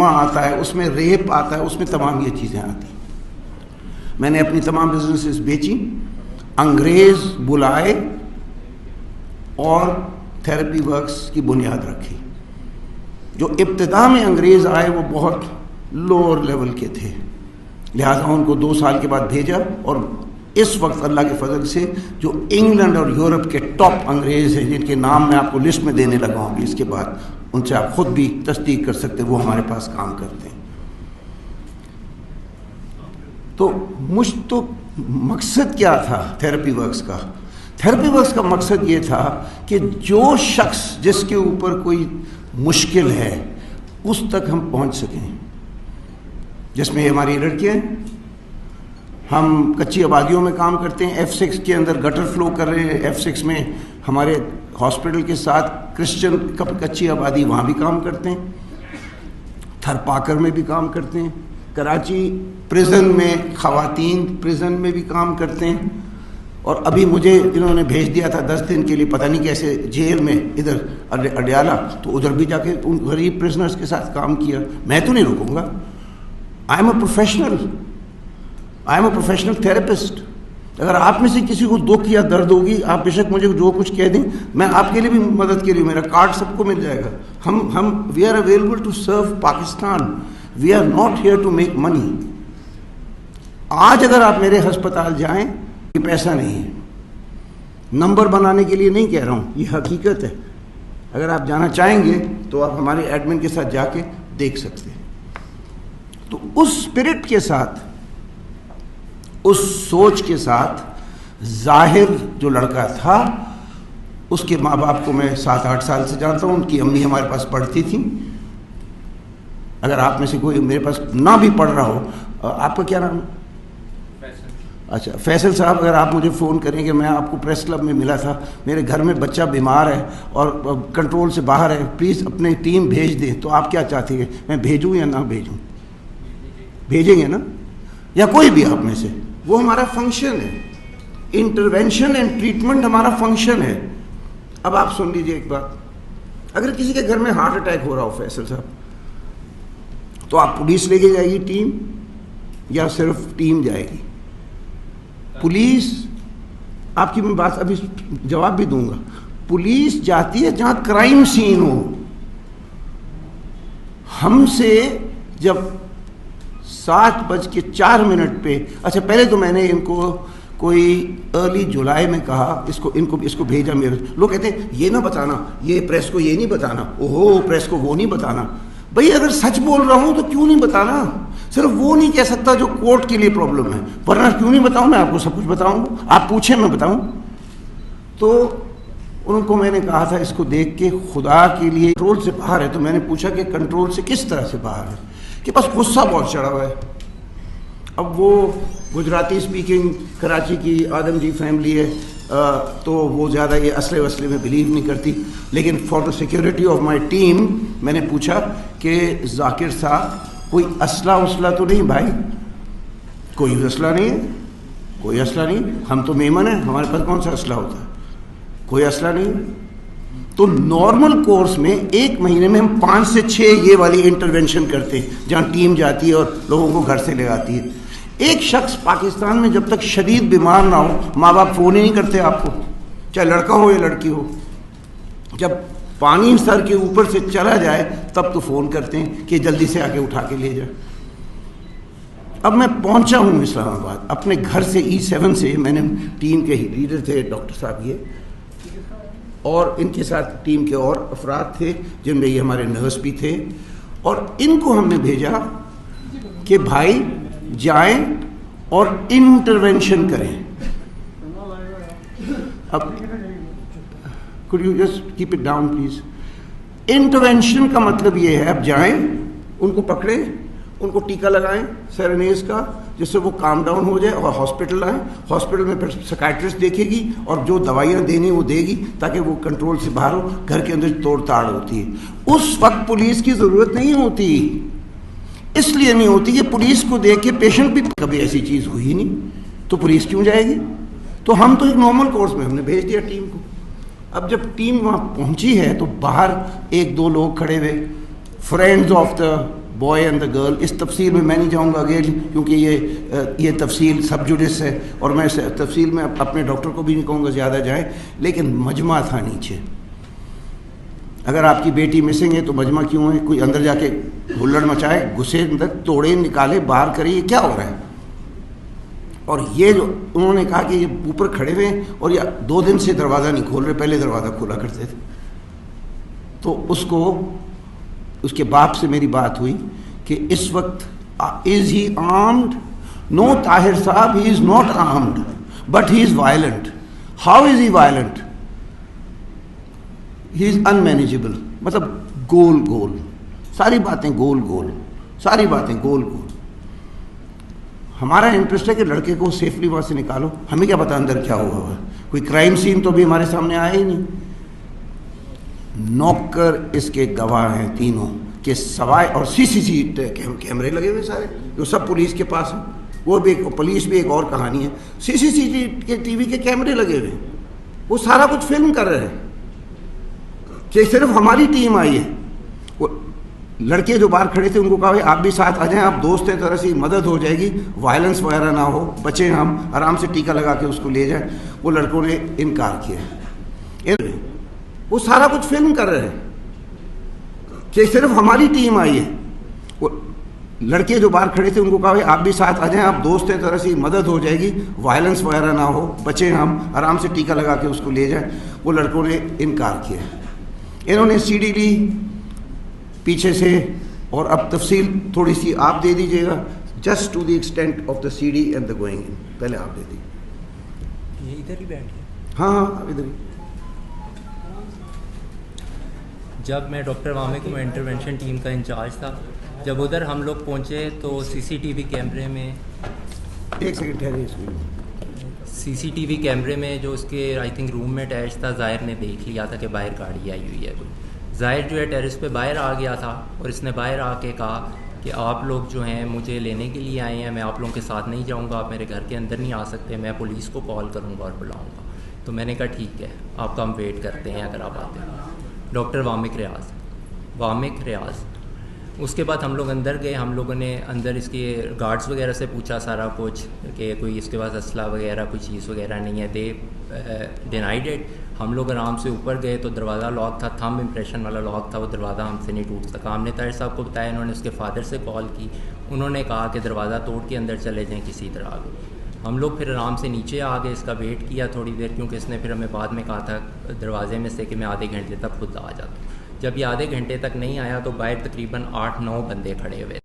Trauma आता है, उसमें रेप आता है, उसमें तमाम ये चीज़ें आती हैं। मैंने अपनी तमाम बिजनेसेस बेची, अंग्रेज़ बुलाए और थेरेपी वर्क्स की बुनियाद रखी। जो इब्तिदा में अंग्रेज़ आए वो बहुत लोअर लेवल के थे, लिहाजा उनको 2 साल के बाद भेजा, और इस वक्त अल्लाह के फजल से जो इंग्लैंड और यूरोप के टॉप अंग्रेज़ हैं, जिनके नाम मैं आपको लिस्ट में देने लगा हूँ इसके बाद, उनसे आप खुद भी तस्दीक कर सकते, वो हमारे पास काम करते हैं। तो मकसद क्या था थेरेपी वर्क्स का? थेरेपी वर्क्स का मकसद ये था कि जो शख्स जिसके ऊपर कोई मुश्किल है उस तक हम पहुंच सकें। जिसमें हमारी लड़कियां, हम कच्ची आबादियों में काम करते हैं, F6 के अंदर गटर फ्लो कर रहे हैं, F6 में हमारे हॉस्पिटल के साथ क्रिश्चियन कच्ची आबादी, वहाँ भी काम करते हैं, थरपाकर में भी काम करते हैं, कराची प्रिजन में ख़वातीन प्रिजन में भी काम करते हैं। और अभी मुझे इन्होंने भेज दिया था 10 दिन के लिए, पता नहीं कैसे, जेल में इधर अडियाला, तो उधर भी जाके उन गरीब प्रिजनर्स के साथ काम किया। मैं तो नहीं रुकूंगा, I am a professional therapist. अगर आप में से किसी को दुख या दर्द होगी, आप बेशक मुझे जो कुछ कह दें, मैं आपके लिए भी मदद के लिए, मेरा कार्ड सबको मिल जाएगा। हम we are available to serve Pakistan, we are not here to make money. आज अगर आप मेरे अस्पताल जाएं, ये पैसा नहीं है, नंबर बनाने के लिए नहीं कह रहा हूँ, ये हकीकत है। अगर आप जाना चाहेंगे तो आप हमारे एडमिन के साथ जाके देख सकते हैं। तो उस स्पिरिट के साथ, उस सोच के साथ, जाहिर जो लड़का था, उसके माँ बाप को मैं 7-8 साल से जानता हूँ, उनकी अम्मी हमारे पास पढ़ती थी। अगर आप में से कोई मेरे पास ना भी पढ़ रहा हो, आपका क्या नाम है? अच्छा, फैसल साहब, अगर आप मुझे फ़ोन करें कि मैं आपको प्रेस क्लब में मिला था, मेरे घर में बच्चा बीमार है और कंट्रोल से बाहर है, प्लीज़ अपनी टीम भेज दें, तो आप क्या चाहती है, मैं भेजूँ या ना भेजूँ? भेजेंगे ना? या कोई भी आप में से? वो हमारा फंक्शन है, इंटरवेंशन एंड ट्रीटमेंट हमारा फंक्शन है। अब आप सुन लीजिए एक बात, अगर किसी के घर में हार्ट अटैक हो रहा हो फैसल साहब, तो आप पुलिस लेके जाएगी टीम, या सिर्फ टीम जाएगी? पुलिस, आपकी मैं बात अभी जवाब भी दूंगा, पुलिस जाती है जहां क्राइम सीन हो। हमसे जब 7:04 पे, अच्छा पहले तो मैंने इनको कोई अर्ली जुलाई में कहा, इसको भेजा। मेरे लोग कहते हैं ये ना बताना, ये प्रेस को ये नहीं बताना, ओहो प्रेस को वो नहीं बताना। भाई अगर सच बोल रहा हूं तो क्यों नहीं बताना? सिर्फ वो नहीं कह सकता जो कोर्ट के लिए प्रॉब्लम है, वरना क्यों नहीं बताऊं? मैं आपको सब कुछ बताऊंगा, आप पूछें मैं बताऊं। तो उनको मैंने कहा था, इसको देख के खुदा के लिए कंट्रोल से बाहर है। तो मैंने पूछा कि कंट्रोल से किस तरह से बाहर है? कि बस गुस्सा बहुत चढ़ा हुआ है। अब वो गुजराती स्पीकिंग कराची की आदमजी फैमिली है, तो वो ज़्यादा ये असले वसले में बिलीव नहीं करती। लेकिन for the security of my team मैंने पूछा कि जाकिर साहब कोई असला उसला तो नहीं? भाई कोई असला नहीं है, कोई असला नहीं, हम तो मेमन हैं, हमारे पास कौन सा असला होता है? कोई असला नहीं। तो नॉर्मल कोर्स में 1 महीने में हम 5 से 6 ये वाली इंटरवेंशन करते हैं, जहाँ टीम जाती है और लोगों को घर से ले आती है। एक शख्स पाकिस्तान में जब तक शदीद बीमार ना हो, माँ बाप फ़ोन ही नहीं करते आपको, चाहे लड़का हो या लड़की हो। जब पानी सर के ऊपर से चला जाए तब तो फ़ोन करते हैं कि जल्दी से आके उठा के ले जाए। अब मैं पहुंचा हूँ इस्लामाबाद अपने घर से E7 से। मैंने टीम के लीडर थे डॉक्टर साहब ये, और इनके साथ टीम के और अफराद थे जिनमें ये हमारे नर्स भी थे, और इनको हमने भेजा कि भाई जाएं और इंटरवेंशन करें। अब could you just keep it down please. Intervention का मतलब ये है, अब जाएं, उनको पकड़ें, उनको टीका लगाएं सेरेनेस का, जिससे वो काम डाउन हो जाए, और हॉस्पिटल आए। हॉस्पिटल में फिर साइकियाट्रिस्ट देखेगी और जो दवाइयाँ देनी वो देगी ताकि वो कंट्रोल से बाहर हो। घर के अंदर तोड़ ताड़ होती है। उस वक्त पुलिस की ज़रूरत नहीं होती। इसलिए नहीं होती कि पुलिस को देख के पेशेंट भी, कभी ऐसी चीज़ हुई ही नहीं, तो पुलिस क्यों जाएगी? तो हम तो एक नॉर्मल कोर्स में हमने भेज दिया टीम को। अब जब टीम वहाँ पहुँची है तो बाहर 1-2 लोग खड़े हुए, friends of the boy and the girl, इस तफसील में मैं नहीं जाऊंगा अगेन, क्योंकि ये तफसील सब जुडिस है और मैं इस तफसील में अपने डॉक्टर को भी नहीं कहूँगा ज़्यादा जाए, लेकिन मजमा था नीचे। अगर आपकी बेटी मिसिंग है तो मजमा क्यों है? कोई अंदर जाके हुल्लड़ मचाए, घुसे अंदर, तोड़े, निकाले, बाहर करे, ये क्या हो रहा है? और ये जो उन्होंने कहा कि ये ऊपर खड़े हुए हैं और या 2 दिन से दरवाज़ा नहीं खोल रहे, पहले दरवाज़ा खोला करते थे। तो उसके बाप से मेरी बात हुई कि इस वक्त is he armed? No Tahir साहब, he is not armed but he is violent. How is he violent? He is unmanageable. मतलब गोल गोल सारी बातें, गोल गोल सारी बातें, गोल गोल। हमारा इंटरेस्ट है कि लड़के को सेफली वहाँ से निकालो, हमें क्या पता अंदर क्या हुआ है। कोई क्राइम सीन तो भी हमारे सामने आया ही नहीं। नौकर इसके गवाह हैं तीनों के सवाए, और सीसीटीवी कैमरे लगे हुए सारे, जो सब पुलिस के पास है। वो भी पुलिस भी एक और कहानी है, सीसीटीवी के कैमरे लगे हुए, वो सारा कुछ फिल्म कर रहे हैं कि सिर्फ हमारी टीम आई है। वो लड़के जो बाहर खड़े थे उनको कहा भाई आप भी साथ आ जाएं, आप दोस्त हैं, तरह से मदद हो जाएगी, वायलेंस वगैरह ना हो, बचे हम आराम से टीका लगा के उसको ले जाएं। वो लड़कों ने इनकार किया। वो सारा कुछ फिल्म कर रहे हैं कि सिर्फ हमारी टीम आई है। वो लड़के जो बाहर खड़े थे उनको कहा भाई आप भी साथ आ जाएं, आप दोस्त हैं, तरह से मदद हो जाएगी, वायलेंस वगैरह ना हो, बचे हम आराम से टीका लगा के उसको ले जाएं। वो लड़कों ने इनकार किया। इन्होंने सीडी ली पीछे से, और अब तफसील थोड़ी सी आप दे दीजिएगा, just to the extent of the CD and the going in. पहले आप दे दीजिए। ये इधर ही बैठ गया। हाँ इधर ही। जब मैं डॉक्टर वामिक में इंटरवेंशन टीम का इंचार्ज था, जब उधर हम लोग पहुंचे तो सीसीटीवी कैमरे में, एक सेकंड ठहरिए, सीसीटीवी कैमरे में जो उसके आई थिंक रूम में अटैच था, ज़ाहिर ने देख लिया था कि बाहर गाड़ी आई हुई है। ज़ाहिर जो है टेरेस पे बाहर आ गया था और इसने बाहर आके कहा कि आप लोग जो हैं मुझे लेने के लिए आए हैं, मैं आप लोगों के साथ नहीं जाऊंगा, आप मेरे घर के अंदर नहीं आ सकते, मैं पुलिस को कॉल करूंगा और बुलाऊंगा। तो मैंने कहा ठीक है, आपका हम वेट करते हैं अगर आप आते हैं। डॉक्टर वामिक रियाज। उसके बाद हम लोग अंदर गए। हम लोगों ने अंदर इसके गार्ड्स वगैरह से पूछा सारा कुछ कि कोई इसके पास असला वगैरह कोई चीज़ वगैरह नहीं है। दे डिनाइड इट। हम लोग आराम से ऊपर गए तो दरवाज़ा लॉक था, थंब इम्प्रेशन वाला लॉक था, वो दरवाज़ा हमसे नहीं टूट सका। हमने ताहिर साहब को बताया, इन्होंने उसके फादर से कॉल की, उन्होंने कहा कि दरवाज़ा तोड़ के अंदर चले जाएँ किसी तरह भी। हम लोग फिर आराम से नीचे आ गए, इसका वेट किया थोड़ी देर, क्योंकि इसने फिर हमें बाद में कहा था दरवाजे में से कि मैं आधे घंटे तक खुद आ जाता हूँ। जब ये आधे घंटे तक नहीं आया तो बाहर तकरीबन 8-9 बंदे खड़े हुए।